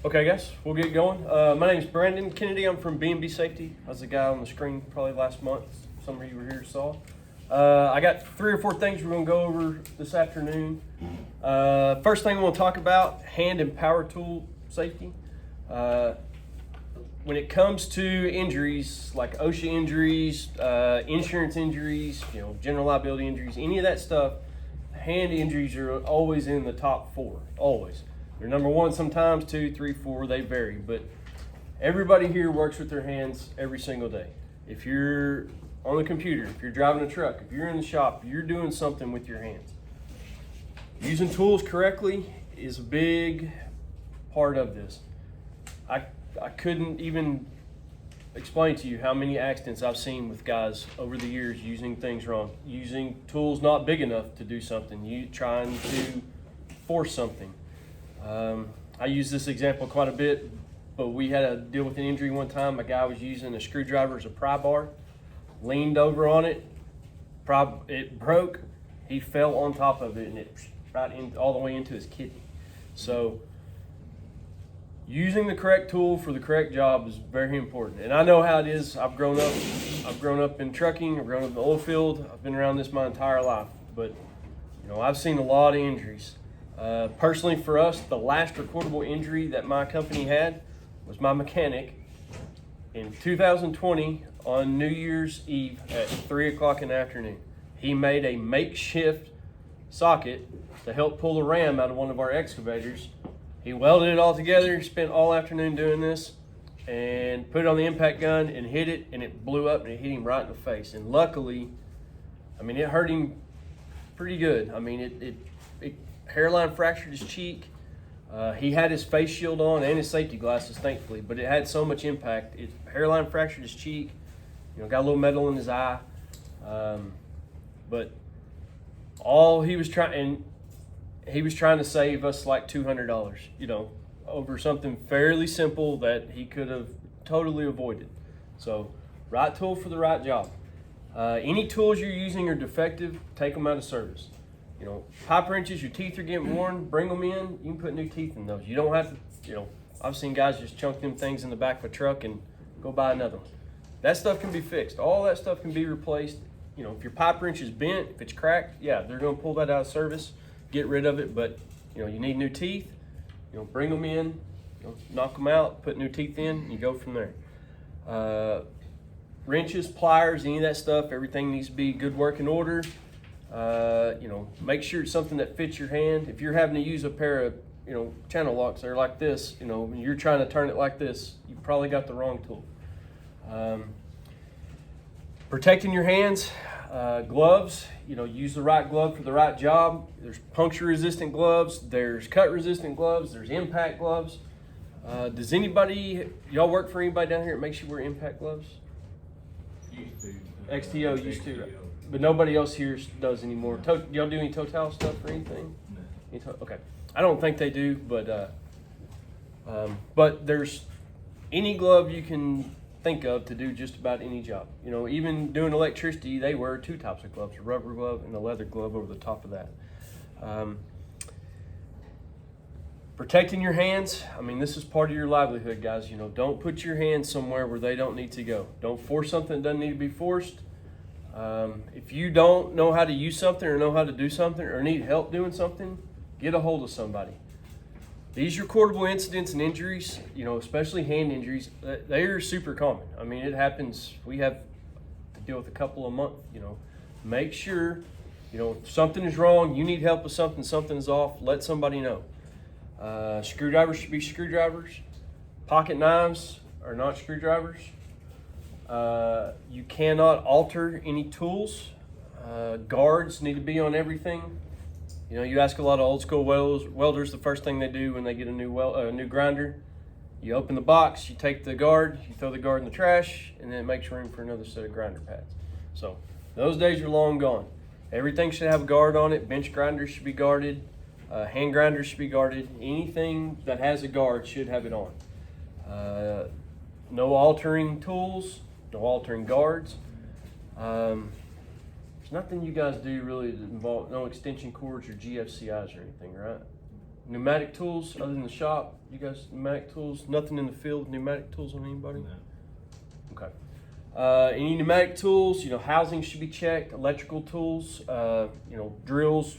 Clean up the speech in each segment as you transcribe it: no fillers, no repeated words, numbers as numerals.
Okay, guys, we'll get going. My name's Brandon Kennedy. I'm from B&B Safety. I was the guy on the screen probably last month. Some of you were here saw. I got 3 or 4 things we're going to go over this afternoon. First thing I want to talk about, hand and power tool safety. When it comes to injuries like OSHA injuries, insurance injuries, general liability injuries, any of that stuff, hand injuries are always in the top 4, always. They're number 1 sometimes, 2, 3, 4, they vary. But everybody here works with their hands every single day. If you're on the computer, if you're driving a truck, if you're in the shop, you're doing something with your hands. Using tools correctly is a big part of this. I couldn't even explain to you how many accidents I've seen with guys over the years using things wrong, using tools not big enough to do something, trying to force something. I use this example quite a bit, but we had to deal with an injury one time. A guy was using a screwdriver as a pry bar, leaned over on it, it broke, he fell on top of it, and it right in, all the way into his kidney. So using the correct tool for the correct job is very important. And I know how it is. I've grown up in trucking, I've grown up in the oil field, I've been around this my entire life. But I've seen a lot of injuries. Personally for us, the last recordable injury that my company had was my mechanic in 2020 on New Year's Eve at 3 o'clock in the afternoon. He made a makeshift socket to help pull the ram out of one of our excavators. He welded it all together, spent all afternoon doing this, and put it on the impact gun and hit it, and it blew up and it hit him right in the face. And luckily, it hurt him pretty good. It hairline fractured his cheek. He had his face shield on and his safety glasses, thankfully, but it had so much impact. Hairline fractured his cheek, got a little metal in his eye. But all he was trying to save us like $200, over something fairly simple that he could have totally avoided. So, right tool for the right job. Any tools you're using are defective, take them out of service. Pipe wrenches, your teeth are getting worn, bring them in, you can put new teeth in those. You don't have to, I've seen guys just chunk them things in the back of a truck and go buy another one. That stuff can be fixed. All that stuff can be replaced. If your pipe wrench is bent, if it's cracked, yeah, they're going to pull that out of service, get rid of it. But, you need new teeth, bring them in, knock them out, put new teeth in, and you go from there. Wrenches, pliers, any of that stuff, everything needs to be good working order. Make sure it's something that fits your hand. If you're having to use a pair of, channel locks that are like this, when you're trying to turn it like this, you probably got the wrong tool. Protecting your hands, gloves, use the right glove for the right job. There's puncture resistant gloves, there's cut resistant gloves, there's impact gloves. Does y'all work for anybody down here that makes you wear impact gloves? Used to. XTO used to. But nobody else here does anymore. Y'all do any Total stuff or anything? No. Okay. I don't think they do, but there's any glove you can think of to do just about any job. Even doing electricity, they wear 2 types of gloves, a rubber glove and a leather glove over the top of that. Protecting your hands, this is part of your livelihood, guys. Don't put your hands somewhere where they don't need to go. Don't force something that doesn't need to be forced. If you don't know how to use something or know how to do something or need help doing something, get a hold of somebody. These recordable incidents and injuries, especially hand injuries, they are super common. It happens. We have to deal with a couple a month. Make sure, if something is wrong, you need help with something, something is off, let somebody know. Screwdrivers should be screwdrivers. Pocket knives are not screwdrivers. You cannot alter any tools. Guards need to be on everything. You ask a lot of old school welders, the first thing they do when they get a new grinder, you open the box, you take the guard, you throw the guard in the trash, and then it makes room for another set of grinder pads. So those days are long gone. Everything should have a guard on it. Bench grinders should be guarded. Hand grinders should be guarded. Anything that has a guard should have it on. No altering tools. No altering guards. There's nothing you guys do really that involve no extension cords or GFCIs or anything, right? Pneumatic tools other than the shop? You guys, pneumatic tools? Nothing in the field, pneumatic tools on anybody? No. Okay. Any pneumatic tools, housing should be checked, electrical tools, drills,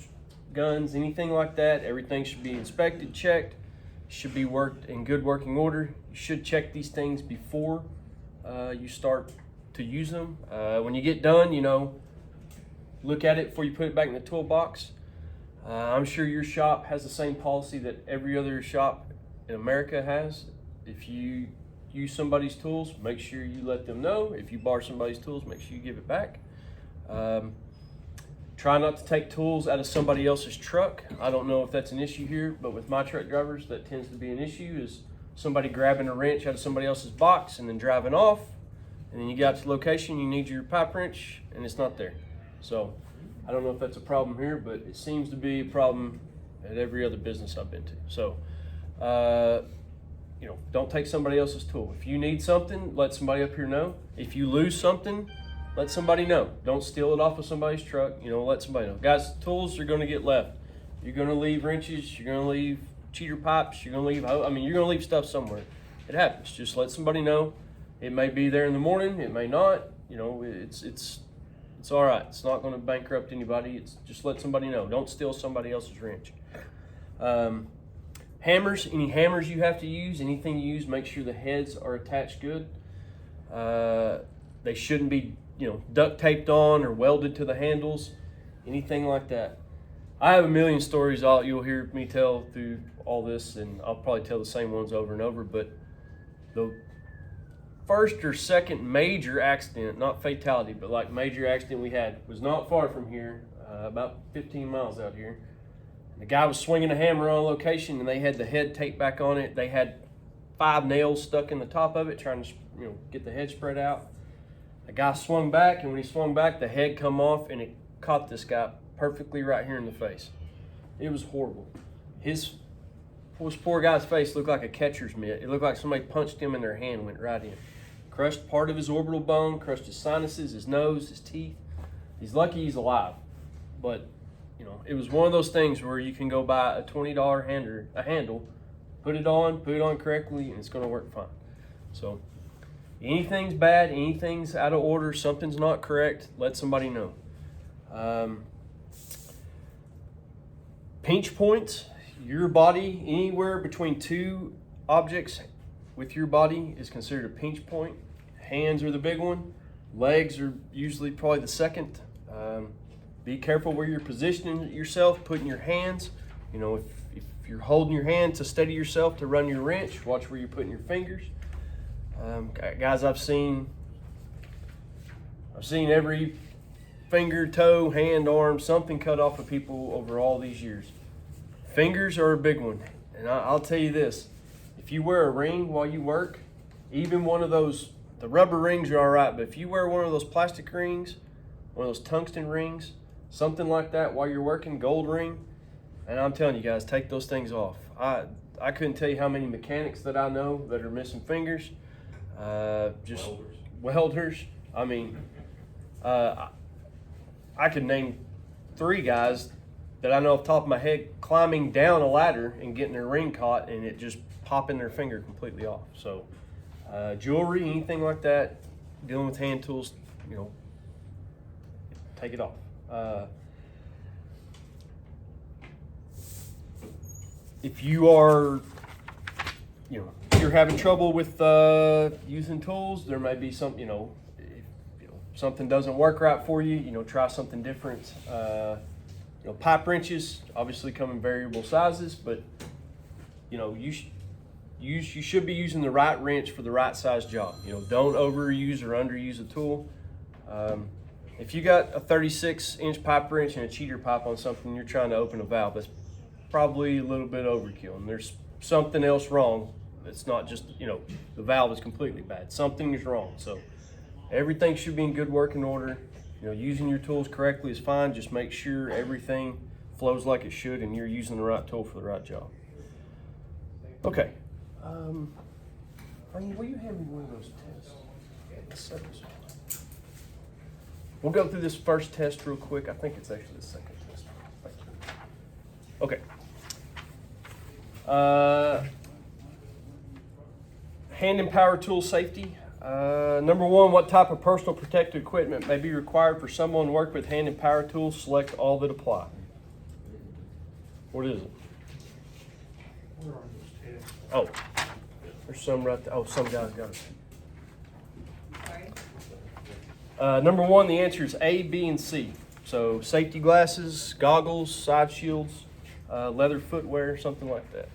guns, anything like that. Everything should be inspected, checked, should be worked in good working order. You should check these things before you start to use them. When you get done, look at it before you put it back in the toolbox. I'm sure your shop has the same policy that every other shop in America has. If you use somebody's tools, make sure you let them know. If you borrow somebody's tools, make sure you give it back. Try not to take tools out of somebody else's truck. I don't know if that's an issue here, but with my truck drivers, that tends to be an issue, is somebody grabbing a wrench out of somebody else's box and then driving off. And then you get out to the location, you need your pipe wrench, and it's not there. So I don't know if that's a problem here, but it seems to be a problem at every other business I've been to. So, don't take somebody else's tool. If you need something, let somebody up here know. If you lose something, let somebody know. Don't steal it off of somebody's truck. Let somebody know. Guys, tools are going to get left. You're going to leave wrenches. You're going to leave cheater pipes. You're going to leave, you're going to leave stuff somewhere. It happens. Just let somebody know. It may be there in the morning. It may not. It's all right. It's not going to bankrupt anybody. It's just let somebody know. Don't steal somebody else's wrench. Hammers, any hammers you have to use, anything you use, make sure the heads are attached good. They shouldn't be, duct taped on or welded to the handles, anything like that. I have a million stories you'll hear me tell through all this, and I'll probably tell the same ones over and over, but the first or second major accident, not fatality, but like major accident we had was not far from here, about 15 miles out here. The guy was swinging a hammer on location, and they had the head taped back on it. They had 5 nails stuck in the top of it, trying to get the head spread out. The guy swung back, and when he swung back, the head come off, and it caught this guy perfectly right here in the face. It was horrible. This poor guy's face looked like a catcher's mitt. It looked like somebody punched him and their hand went right in. Crushed part of his orbital bone, crushed his sinuses, his nose, his teeth. He's lucky he's alive. But, it was one of those things where you can go buy a $20 handle, put it on correctly, and it's going to work fine. So, anything's bad, anything's out of order, something's not correct, let somebody know. Pinch points, your body, anywhere between 2 objects with your body is considered a pinch point. Hands are the big one. Legs are usually probably the second. Be careful where you're positioning yourself, putting your hands. If you're holding your hand to steady yourself to run your wrench, watch where you're putting your fingers. Guys, I've seen every finger, toe, hand, arm, something cut off of people over all these years. Fingers are a big one. And I'll tell you this, if you wear a ring while you work, even one of those, the rubber rings are all right, but if you wear one of those plastic rings, one of those tungsten rings, something like that while you're working, gold ring, and I'm telling you guys, take those things off. I couldn't tell you how many mechanics that I know that are missing fingers. Just welders. I could name 3 guys that I know off the top of my head climbing down a ladder and getting their ring caught and it just popping their finger completely off. So jewelry, anything like that, dealing with hand tools, take it off. If you are, if you're having trouble with using tools, there may be some, if something doesn't work right for you, try something different. Pipe wrenches obviously come in variable sizes, but you should be using the right wrench for the right size job. Don't overuse or underuse a tool. If you got a 36-inch pipe wrench and a cheater pipe on something, you're trying to open a valve, that's probably a little bit overkill, and there's something else wrong. It's not just, the valve is completely bad. Something is wrong. So everything should be in good working order. Using your tools correctly is fine. Just make sure everything flows like it should and you're using the right tool for the right job. Okay. Will you hand me one of those tests? Let's set this one. We'll go through this first test real quick. I think it's actually the second test. Thank you. Okay. Hand and power tool safety. Number one, what type of personal protective equipment may be required for someone to work with hand and power tools? Select all that apply. What is it? Where are those tests? Oh, there's some right there. Oh, some guys got it. Sorry. Number one, the answer is A, B, and C. So safety glasses, goggles, side shields, leather footwear, something like that.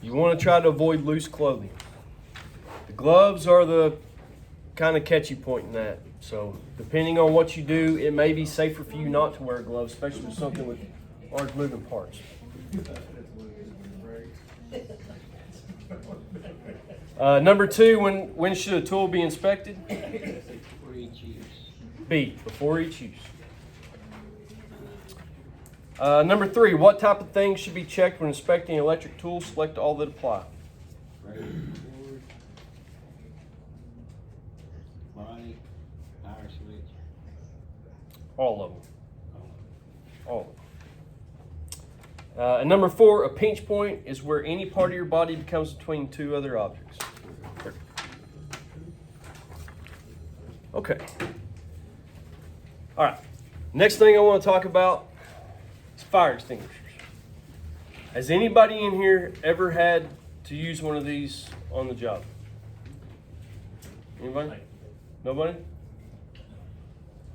You want to try to avoid loose clothing. The gloves are the kind of catchy point in that. So depending on what you do, it may be safer for you not to wear gloves, especially with something with large moving parts. Number two, when should a tool be inspected? For each use. B, before each use. Number three, what type of things should be checked when inspecting electric tools? Select all that apply. Body, power switch. All of them. All of them. And number four, a pinch point is where any part of your body becomes between two other objects. Okay. All right. Next thing I want to talk about is fire extinguishers. Has anybody in here ever had to use one of these on the job? Anybody? Nobody?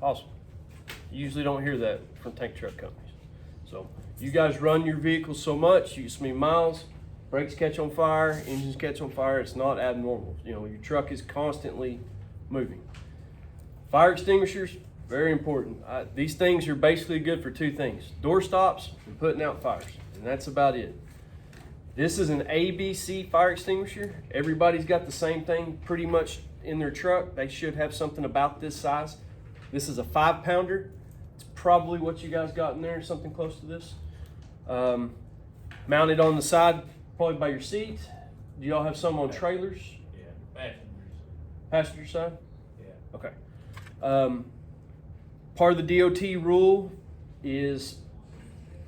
Awesome. You usually don't hear that from tank truck companies. So you guys run your vehicles so much, you so many miles, brakes catch on fire, engines catch on fire. It's not abnormal. You know, your truck is constantly moving. Fire extinguishers, very important. These things are basically good for two things: door stops and putting out fires, and that's about it. This is an ABC fire extinguisher. Everybody's got the same thing pretty much in their truck. They should have something about this size. This is a 5-pounder. It's probably what you guys got in there, something close to this. Mounted on the side, probably by your seat. Do y'all have some on trailers? Yeah, passengers. Passenger side? Yeah. Okay. Part of the DOT rule is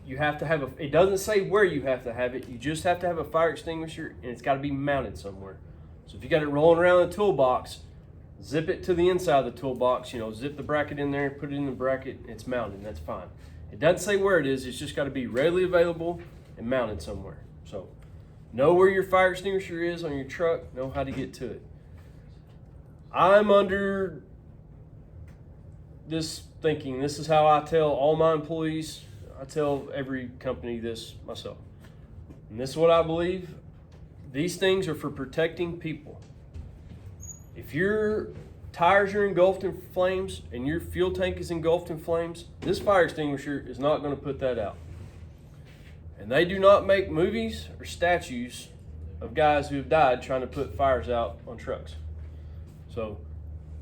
you have to have it doesn't say where you have to have it. You just have to have a fire extinguisher, and it's got to be mounted somewhere. So if you got it rolling around the toolbox, zip it to the inside of the toolbox, zip the bracket in there, put it in the bracket, and it's mounted, and that's fine. It doesn't say where it is. It's just got to be readily available and mounted somewhere. So know where your fire extinguisher is on your truck, know how to get to it. I'm under this thinking, this is how I tell all my employees, I tell every company this myself. And this is what I believe. These things are for protecting people. If your tires are engulfed in flames and your fuel tank is engulfed in flames, this fire extinguisher is not going to put that out. And they do not make movies or statues of guys who have died trying to put fires out on trucks. So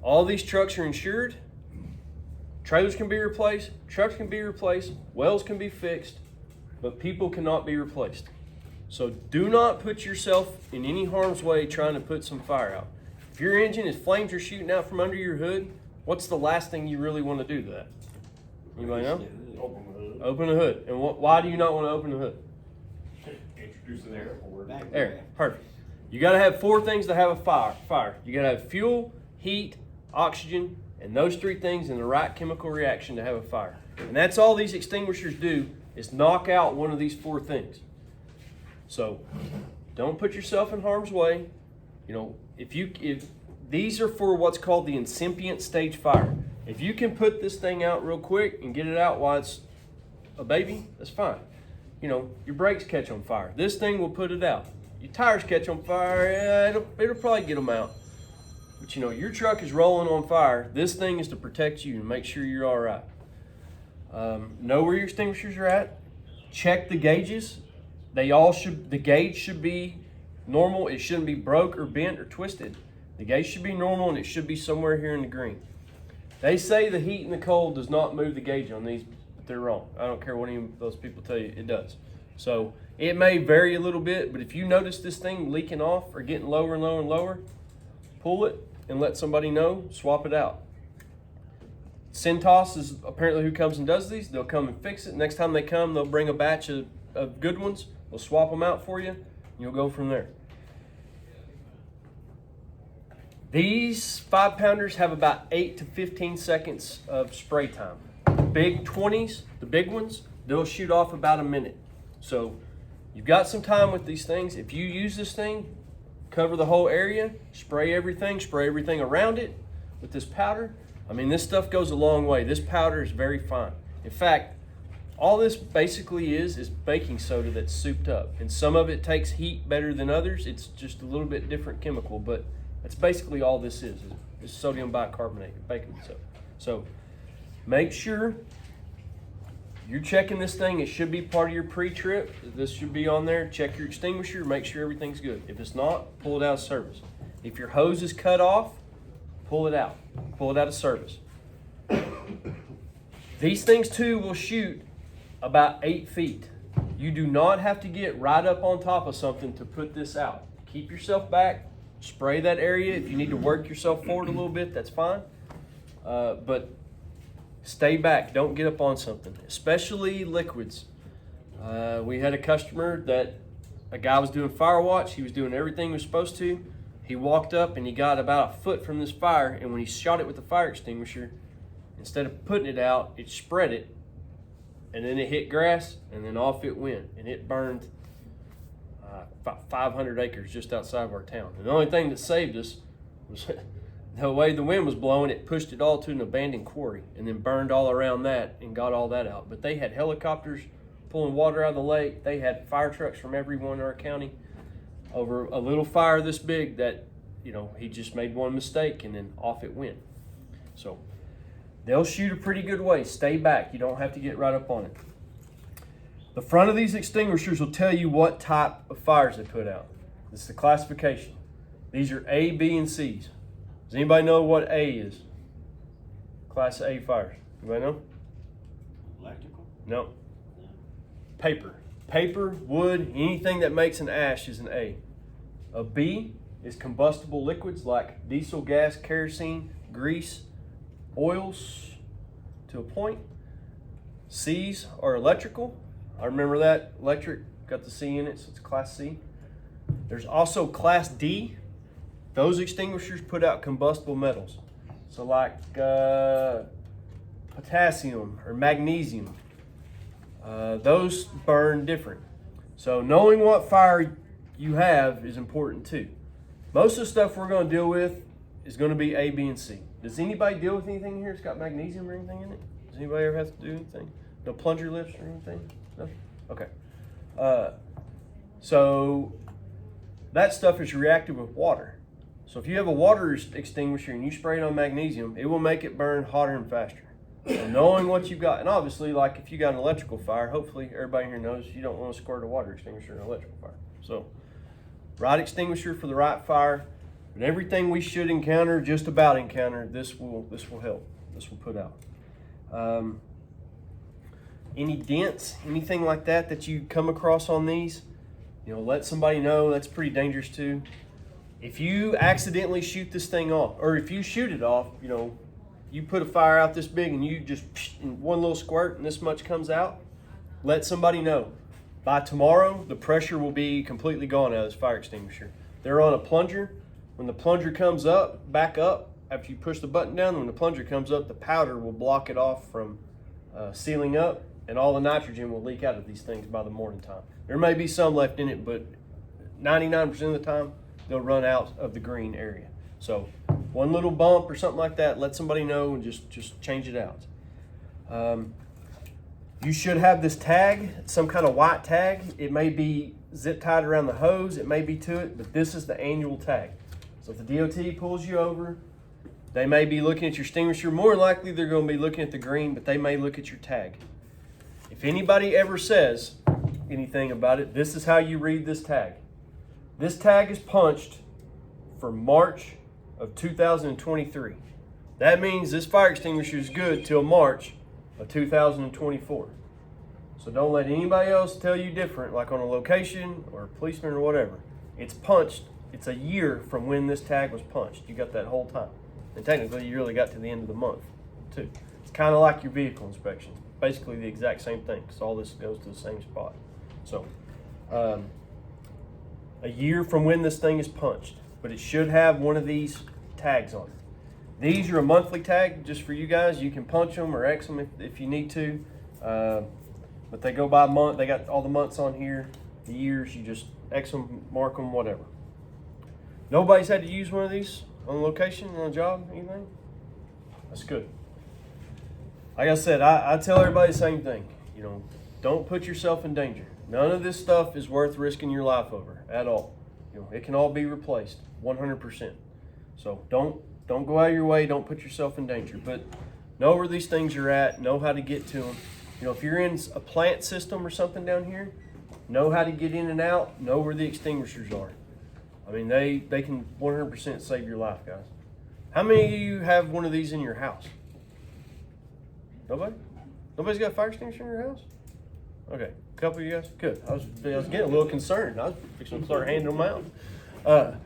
all these trucks are insured. Trailers can be replaced, trucks can be replaced, wells can be fixed, but people cannot be replaced. So do not put yourself in any harm's way trying to put some fire out. If your engine is flames are shooting out from under your hood, what's the last thing you really want to do to that? Anybody know? Open the hood. Open the hood. And why do you not want to open the hood? Introduce an air forward. Air. Perfect. You got to have 4 things to have a fire. You got to have fuel, heat, oxygen, and those 3 things in the right chemical reaction to have a fire. And that's all these extinguishers do, is knock out one of these 4 things. So don't put yourself in harm's way. If these are for what's called the incipient stage fire. If you can put this thing out real quick and get it out while it's a baby, that's fine. Your brakes catch on fire. This thing will put it out. Your tires catch on fire, it'll probably get them out. But your truck is rolling on fire. This thing is to protect you and make sure you're all right. Know where your extinguishers are at. Check the gauges. The gauge should be normal. It shouldn't be broke or bent or twisted. The gauge should be normal, and it should be somewhere here in the green. They say the heat and the cold does not move the gauge on these, but they're wrong. I don't care what any of those people tell you, it does. So it may vary a little bit, but if you notice this thing leaking off or getting lower and lower and lower, pull it and let somebody know, swap it out. Cintas is apparently who comes and does these. They'll come and fix it. Next time they come, they'll bring a batch of good ones. We'll swap them out for you, and you'll go from there. These 5-pounders have about 8 to 15 seconds of spray time. Big 20s, the big ones, they'll shoot off about a minute. So you've got some time with these things. If you use this thing, cover the whole area, spray everything around it with this powder. I mean, this stuff goes a long way. This powder is very fine. In fact, all this basically is baking soda that's souped up. And some of it takes heat better than others. It's just a little bit different chemical, but that's basically all this is sodium bicarbonate, baking soda. So make sure you're checking this thing. It should be part of your pre-trip. This should be on there. Check your extinguisher, make sure everything's good. If it's not, pull it out of service. If your hose is cut off, pull it out. Pull it out of service. These things too will shoot about 8 feet. You do not have to get right up on top of something to put this out. Keep yourself back, spray that area. If you need to work yourself forward a little bit, that's fine. But stay back, don't get up on something, especially liquids. We had a customer that a guy was doing fire watch. He was doing everything he was supposed to. He walked up and he got about a foot from this fire, and when he shot it with the fire extinguisher, instead of putting it out, it spread it, and then it hit grass, and then off it went, and it burned 500 acres just outside of our town. And the only thing that saved us was the way the wind was blowing. It pushed it all to an abandoned quarry, and then burned all around that and got all that out. But they had helicopters pulling water out of the lake. They had fire trucks from everyone in our county over a little fire this big that, he just made one mistake and then off it went. So they'll shoot a pretty good way. Stay back. You don't have to get right up on it. The front of these extinguishers will tell you what type of fires they put out. This is the classification. These are A, B, and C's. Does anybody know what A is? Class A fires. Anybody know? Electrical? No. Paper. Paper, wood, anything that makes an ash is an A. A B is combustible liquids like diesel, gas, kerosene, grease, oils to a point. C's are electrical. I remember that. Electric, got the C in it, so it's class C. There's also class D. Those extinguishers put out combustible metals. So like potassium or magnesium. Those burn different. So knowing what fire you have is important too. Most of the stuff we're going to deal with is going to be A, B, and C. Does anybody deal with anything here that's got magnesium or anything in it? Does anybody ever have to do anything? No plunger lifts or anything? No? Okay. So that stuff is reactive with water. So if you have a water extinguisher and you spray it on magnesium, it will make it burn hotter and faster. So knowing what you've got, and obviously, like if you got an electrical fire, hopefully everybody here knows you don't want to squirt a water extinguisher in an electrical fire. So, right extinguisher for the right fire, but everything we should encounter, just about encounter, this will help. This will put out. Any dents, anything like that you come across on these, let somebody know. That's pretty dangerous too. If you accidentally shoot this thing off, or if you shoot it off, you put a fire out this big and you just in one little squirt and this much comes out, let somebody know. By tomorrow, the pressure will be completely gone out of this fire extinguisher. They're on a plunger. When the plunger comes up, back up, after you push the button down, when the plunger comes up, the powder will block it off from sealing up, and all the nitrogen will leak out of these things by the morning time. There may be some left in it, but 99% of the time, they'll run out of the green area. So one little bump or something like that, let somebody know and just change it out. You should have this tag, some kind of white tag. It may be zip tied around the hose, it may be to it, but this is the annual tag. So if the DOT pulls you over, they may be looking at your extinguisher. More likely they're going to be looking at the green, but they may look at your tag. If anybody ever says anything about it, this is how you read this tag. This tag is punched for March of 2023. That means this fire extinguisher is good till March of 2024. So don't let anybody else tell you different, like on a location or a policeman or whatever. It's punched. It's a year from when this tag was punched. You got that whole time. And technically, you really got to the end of the month, too. It's kind of like your vehicle inspection. Basically the exact same thing, because all this goes to the same spot. So, a year from when this thing is punched, but it should have one of these tags on it. These are a monthly tag just for you guys. You can punch them or X them if you need to, but they go by month. They got all the months on here, the years. You just X them, mark them, whatever. Nobody's had to use one of these on location, on a job, anything? That's good. Like I said, I tell everybody the same thing. You know, don't put yourself in danger. None of this stuff is worth risking your life over at all. You know, it can all be replaced 100%. So don't go out of your way. Don't put yourself in danger. But know where these things are at. Know how to get to them. You know, if you're in a plant system or something down here, know how to get in and out. Know where the extinguishers are. I mean, they can 100% save your life, guys. How many of you have one of these in your house? Nobody? Nobody's got a fire extinguisher in your house? Okay, a couple of you guys? Good. I was getting a little concerned. I was fixing to start handing them out.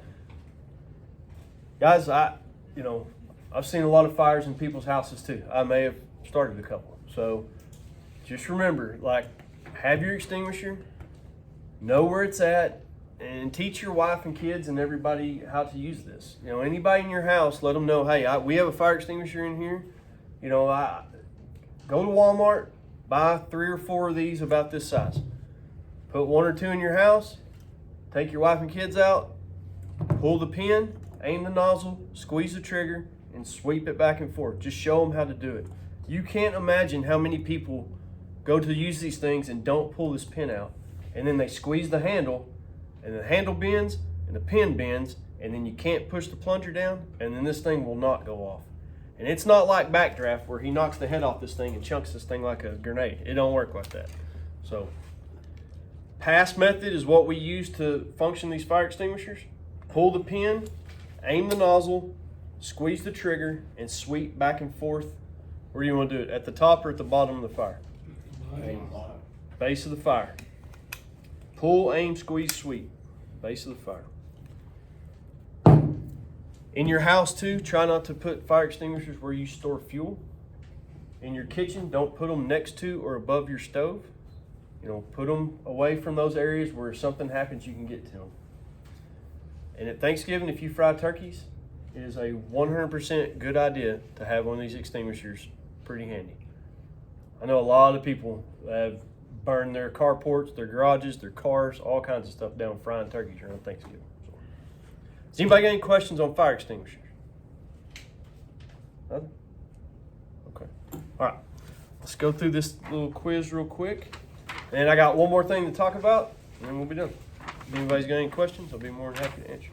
Guys, I've seen a lot of fires in people's houses too. I may have started a couple. So just remember, have your extinguisher, know where it's at, and teach your wife and kids and everybody how to use this. You know, anybody in your house, let them know, hey, we have a fire extinguisher in here. You know, go to Walmart, buy 3 or 4 of these about this size. Put 1 or 2 in your house, take your wife and kids out, pull the pin, aim the nozzle, squeeze the trigger, and sweep it back and forth. Just show them how to do it. You can't imagine how many people go to use these things and don't pull this pin out. And then they squeeze the handle, and the handle bends, and the pin bends, and then you can't push the plunger down, and then this thing will not go off. And it's not like backdraft where he knocks the head off this thing and chunks this thing like a grenade. It don't work like that. So, pass method is what we use to function these fire extinguishers. Pull the pin, aim the nozzle, squeeze the trigger, and sweep back and forth. Where do you want to do it? At the top or at the bottom of the fire? Base of the fire. Pull, aim, squeeze, sweep. Base of the fire. In your house too, try not to put fire extinguishers where you store fuel. In your kitchen, don't put them next to or above your stove. You know, put them away from those areas where if something happens, you can get to them. And at Thanksgiving, if you fry turkeys, it is a 100% good idea to have one of these extinguishers pretty handy. I know a lot of people have burned their carports, their garages, their cars, all kinds of stuff down frying turkeys around Thanksgiving. So, does anybody got any questions on fire extinguishers? Nothing? Okay. All right. Let's go through this little quiz real quick. And I got one more thing to talk about, and then we'll be done. If anybody's got any questions, I'll be more than happy to answer.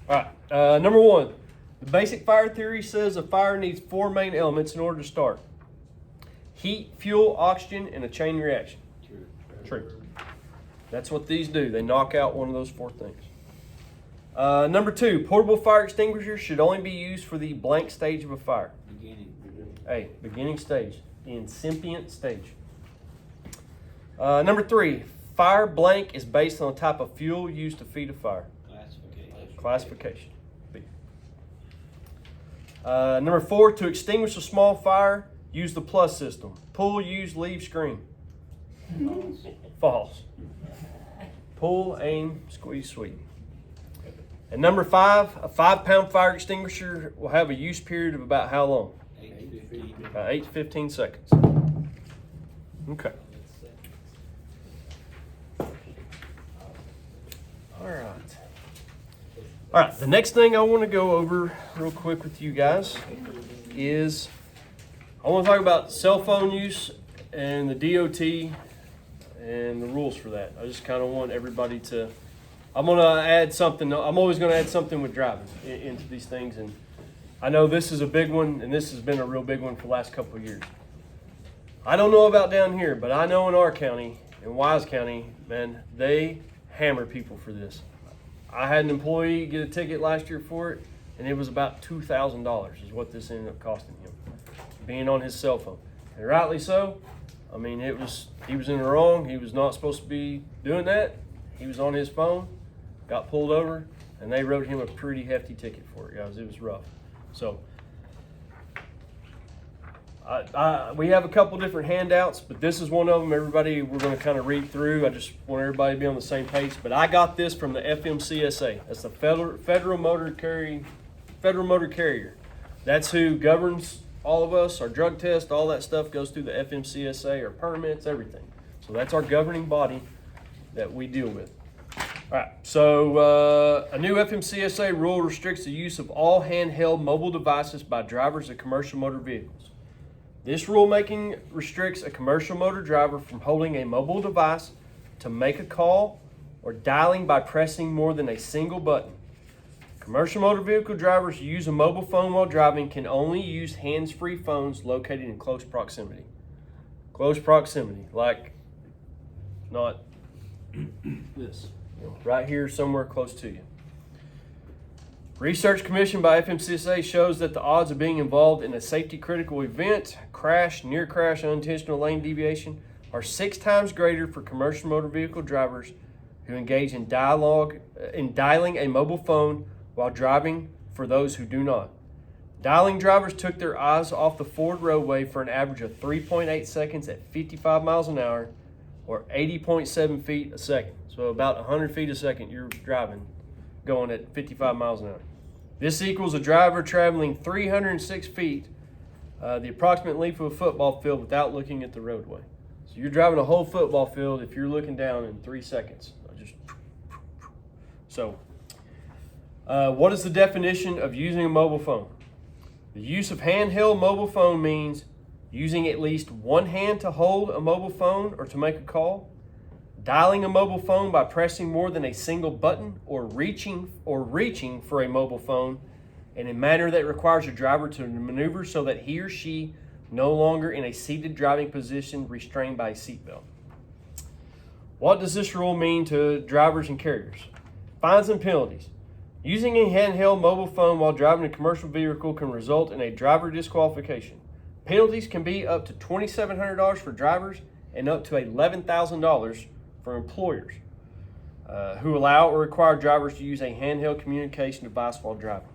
All right. Number 1, the basic fire theory says a fire needs 4 main elements in order to start: heat, fuel, oxygen, and a chain reaction. True. That's what these do. They knock out one of those 4 things. Number 2, portable fire extinguishers should only be used for the blank stage of a fire. Beginning stage, the incipient stage. Number 3, fire blank is based on the type of fuel used to feed a fire. Classification. B. Number 4, to extinguish a small fire, use the plus system. Pull, use, leave, scream. False. Pull, aim, squeeze, sweep. And number 5, a 5-pound fire extinguisher will have a use period of about how long? 8 to 15. About 8 to 15 seconds. Okay. All right, the next thing I want to go over real quick with you guys is I want to talk about cell phone use and the DOT and the rules for that. I just kind of want everybody to, I'm going to add something. I'm always going to add something with driving into these things. And I know this is a big one, and this has been a real big one for the last couple of years. I don't know about down here, but I know in our county, in Wise County, man, they hammer people for this. I had an employee get a ticket last year for it, and it was about $2,000 is what this ended up costing him, being on his cell phone. And rightly so. I mean, he was in the wrong. He was not supposed to be doing that. He was on his phone, got pulled over, and they wrote him a pretty hefty ticket for it, guys. It was rough. So We have a couple different handouts, but this is one of them. Everybody, we're going to kind of read through. I just want everybody to be on the same page. But I got this from the FMCSA. That's the Federal Motor Carrier. That's who governs all of us. Our drug test, all that stuff goes through the FMCSA, our permits, everything. So that's our governing body that we deal with. All right, so a new FMCSA rule restricts the use of all handheld mobile devices by drivers of commercial motor vehicles. This rulemaking restricts a commercial motor driver from holding a mobile device to make a call or dialing by pressing more than a single button. Commercial motor vehicle drivers who use a mobile phone while driving can only use hands-free phones located in close proximity. Close proximity, like not this. Right here, somewhere close to you. Research commissioned by FMCSA shows that the odds of being involved in a safety critical event, crash, near crash, unintentional lane deviation, are 6 times greater for commercial motor vehicle drivers who engage in dialing a mobile phone while driving for those who do not. Dialing drivers took their eyes off the Ford roadway for an average of 3.8 seconds at 55 miles an hour, or 80.7 feet a second. So about 100 feet a second you're driving, going at 55 miles an hour. This equals a driver traveling 306 feet, the approximate length of a football field, without looking at the roadway. So you're driving a whole football field if you're looking down in 3 seconds. So, what is the definition of using a mobile phone? The use of handheld mobile phone means using at least one hand to hold a mobile phone or to make a call, dialing a mobile phone by pressing more than a single button, or reaching for a mobile phone in a manner that requires a driver to maneuver so that he or she no longer in a seated driving position restrained by a seatbelt. What does this rule mean to drivers and carriers? Fines and penalties. Using a handheld mobile phone while driving a commercial vehicle can result in a driver disqualification. Penalties can be up to $2,700 for drivers and up to $11,000 for employers who allow or require drivers to use a handheld communication device while driving.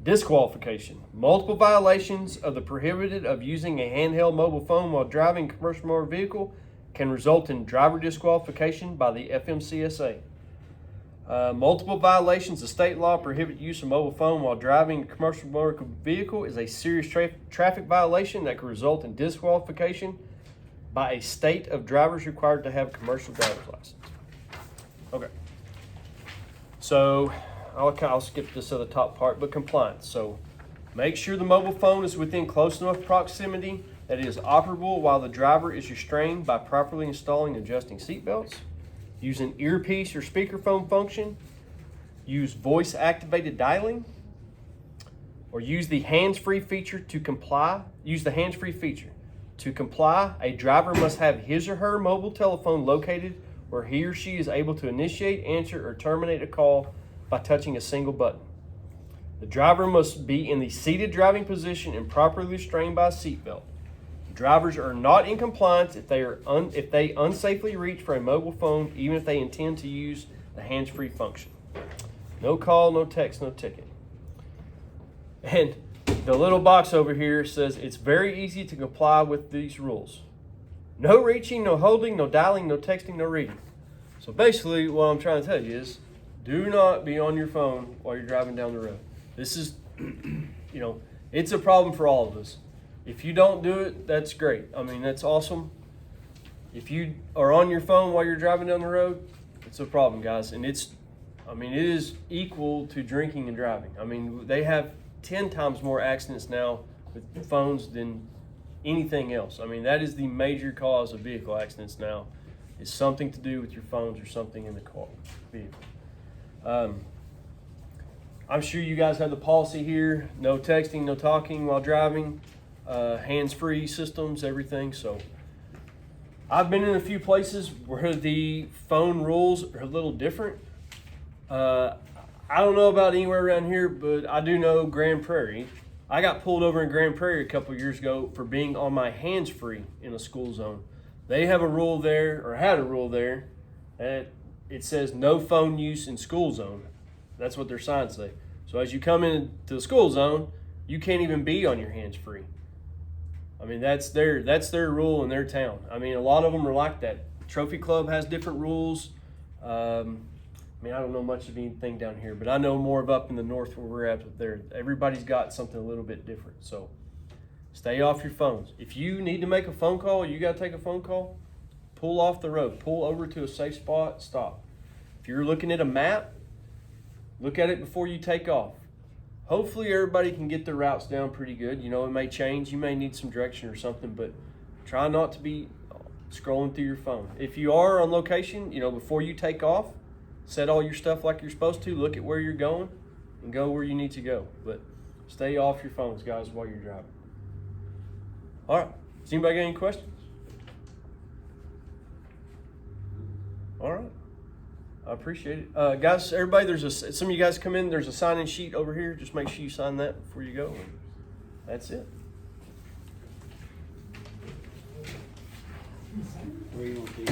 Disqualification. Multiple violations of the prohibited of using a handheld mobile phone while driving a commercial motor vehicle can result in driver disqualification by the FMCSA. Multiple violations of state law prohibit use of mobile phone while driving a commercial motor vehicle is a serious traffic violation that could result in disqualification by a state of drivers required to have a commercial driver's license. Okay. So I'll skip this other top part, but compliance. So make sure the mobile phone is within close enough proximity that it is operable while the driver is restrained by properly installing and adjusting seatbelts. Use an earpiece or speakerphone function. Use voice-activated dialing. Or use the hands-free feature to comply. Use the hands-free feature. To comply, a driver must have his or her mobile telephone located where he or she is able to initiate, answer, or terminate a call by touching a single button. The driver must be in the seated driving position and properly restrained by a seatbelt. Drivers are not in compliance if they unsafely reach for a mobile phone, even if they intend to use the hands-free function. No call, no text, no ticket. And the little box over here says it's very easy to comply with these rules. No reaching, no holding, no dialing, no texting, no reading. So basically what I'm trying to tell you is do not be on your phone while you're driving down the road. This is, it's a problem for all of us. If you don't do it, that's great. I mean, that's awesome. If you are on your phone while you're driving down the road, it's a problem, guys. And it is equal to drinking and driving. I mean, they have 10 times more accidents now with phones than anything else. I mean, that is the major cause of vehicle accidents now, is something to do with your phones or something in the car vehicle. I'm sure you guys have the policy here, no texting, no talking while driving, hands-free systems, everything. So I've been in a few places where the phone rules are a little different. I don't know about anywhere around here, but I do know Grand Prairie. I got pulled over in Grand Prairie a couple of years ago for being on my hands-free in a school zone. They have a rule there, or had a rule there, that it says no phone use in school zone. That's what their signs say. So as you come into the school zone, you can't even be on your hands-free. I mean, that's their rule in their town. I mean, a lot of them are like that. Trophy Club has different rules. I mean, I don't know much of anything down here, but I know more of up in the north where we're at. There, everybody's got something a little bit different. So, stay off your phones. If you need to make a phone call, you got to take a phone call. Pull off the road. Pull over to a safe spot. Stop. If you're looking at a map, look at it before you take off. Hopefully everybody can get their routes down pretty good. You know, it may change. You may need some direction or something, but try not to be scrolling through your phone. If you are on location, you know, before you take off, set all your stuff like you're supposed to. Look at where you're going and go where you need to go. But stay off your phones, guys, while you're driving. All right. Does anybody got any questions? All right. I appreciate it. Guys, everybody, some of you guys come in, there's a sign-in sheet over here. Just make sure you sign that before you go. And that's it.